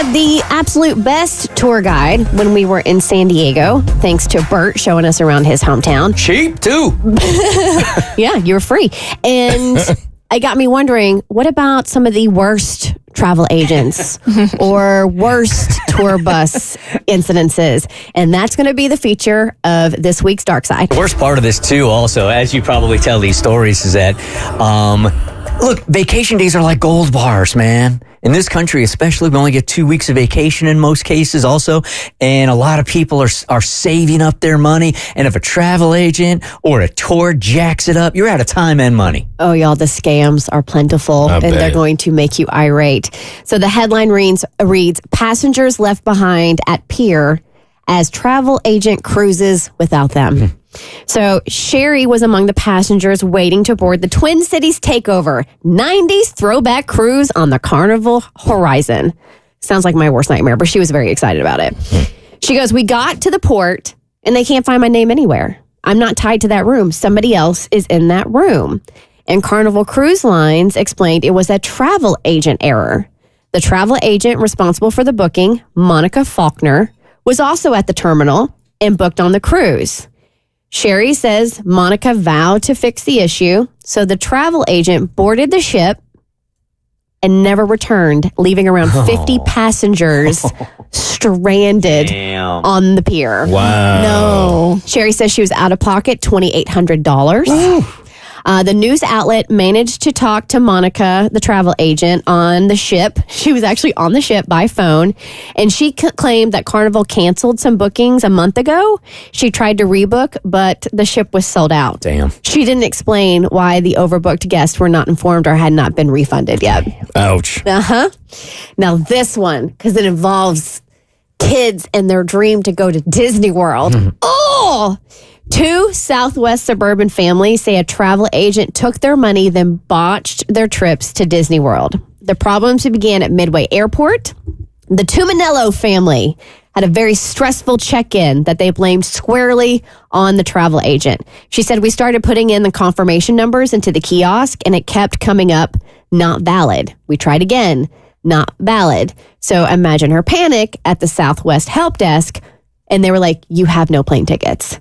had the absolute best tour guide when we were in San Diego, thanks to Bert showing us around his hometown. Cheap, too. Yeah, you were free. And it got me wondering, what about some of the worst travel agents or worst tour bus incidences? And that's going to be the feature of this week's Dark Side. The worst part of this, too, also, as you probably tell these stories, is that, look, vacation days are like gold bars, man. In this country, especially, we only get 2 weeks of vacation in most cases also. And a lot of people are saving up their money. And if a travel agent or a tour jacks it up, you're out of time and money. Oh, y'all, the scams are plentiful and they're going to make you irate. So the headline reads, Passengers Left Behind at Pier as Travel Agent Cruises Without Them. So Sherry was among the passengers waiting to board the Twin Cities Takeover 90s throwback cruise on the Carnival Horizon. Sounds like my worst nightmare, but she was very excited about it. She goes, we got to the port and they can't find my name anywhere. I'm not tied to that room. Somebody else is in that room. And Carnival Cruise Lines explained it was a travel agent error. The travel agent responsible for the booking, Monica Faulkner, was also at the terminal and booked on the cruise. Sherry says Monica vowed to fix the issue, so the travel agent boarded the ship and never returned, leaving around 50 passengers stranded on the pier. Wow. No. Sherry says she was out of pocket $2,800. The news outlet managed to talk to Monica, the travel agent, on the ship. She was actually on the ship by phone, and she claimed that Carnival canceled some bookings a month ago. She tried to rebook, but the ship was sold out. Damn. She didn't explain why the overbooked guests were not informed or had not been refunded yet. Ouch. Uh-huh. Now this one, because it involves kids and their dream to go to Disney World. Oh! 2 Southwest suburban families say a travel agent took their money, then botched their trips to Disney World. The problems began at Midway Airport. The Tuminello family had a very stressful check-in that they blamed squarely on the travel agent. She said, we started putting in the confirmation numbers into the kiosk, and it kept coming up, not valid. We tried again, not valid. So imagine her panic at the Southwest help desk, and they were like, you have no plane tickets.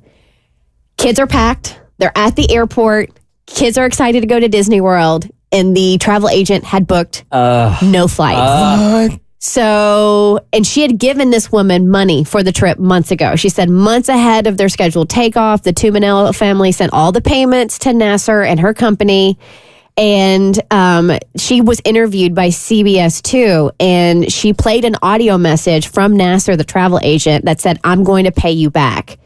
Kids are packed. They're at the airport. Kids are excited to go to Disney World. And the travel agent had booked no flights. So, and she had given this woman money for the trip months ago. She said months ahead of their scheduled takeoff, the Tuminello family sent all the payments to Nasser and her company. And she was interviewed by CBS 2, and she played an audio message from Nasser, the travel agent, that said, I'm going to pay you back.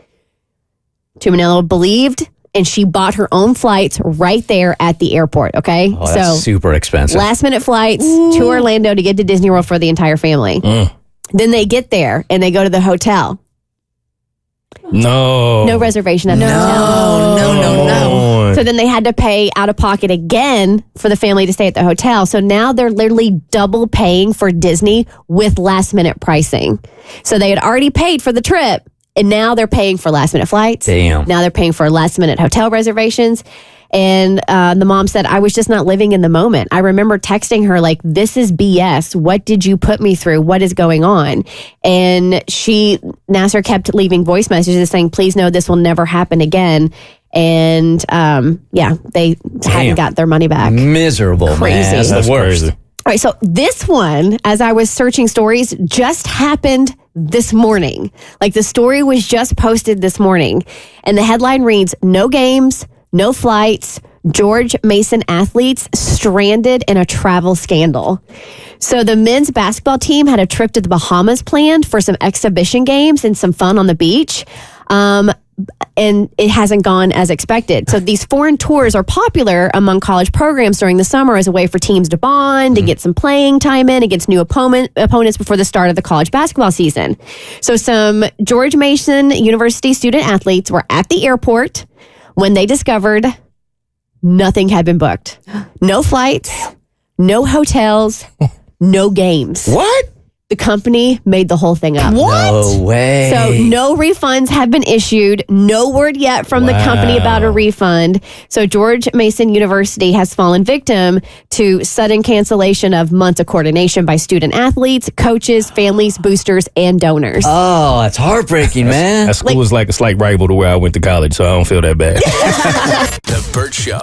Tuminello believed, and she bought her own flights right there at the airport, okay? Oh, that's super expensive. Last-minute flights to Orlando to get to Disney World for the entire family. Then they get there, and they go to the hotel. No reservation at the hotel. No. So then they had to pay out of pocket again for the family to stay at the hotel. So now they're literally double paying for Disney with last-minute pricing. So they had already paid for the trip, and now they're paying for last-minute flights. Damn. Now they're paying for last-minute hotel reservations. And the mom said, I was just not living in the moment. I remember texting her like, this is BS. What did you put me through? What is going on? And Nasser kept leaving voice messages saying, please know this will never happen again. And they hadn't got their money back. Miserable, Crazy. man. That's the worst. Crazy. All right, so this one, as I was searching stories, just happened this morning. Like the story was just posted this morning. And the headline reads, no games, no flights, George Mason athletes stranded in a travel scandal. So the men's basketball team had a trip to the Bahamas planned for some exhibition games and some fun on the beach. And it hasn't gone as expected. So these foreign tours are popular among college programs during the summer as a way for teams to bond, to get some playing time in against new opponents before the start of the college basketball season. So some George Mason University student athletes were at the airport when they discovered nothing had been booked. No flights, no hotels, no games. What? The company made the whole thing up. No way. So no refunds have been issued. No word yet from the company about a refund. So George Mason University has fallen victim to sudden cancellation of months of coordination by student athletes, coaches, families, boosters, and donors. Oh, that's heartbreaking, man. That school is like a slight rival to where I went to college, so I don't feel that bad. The Bert Show.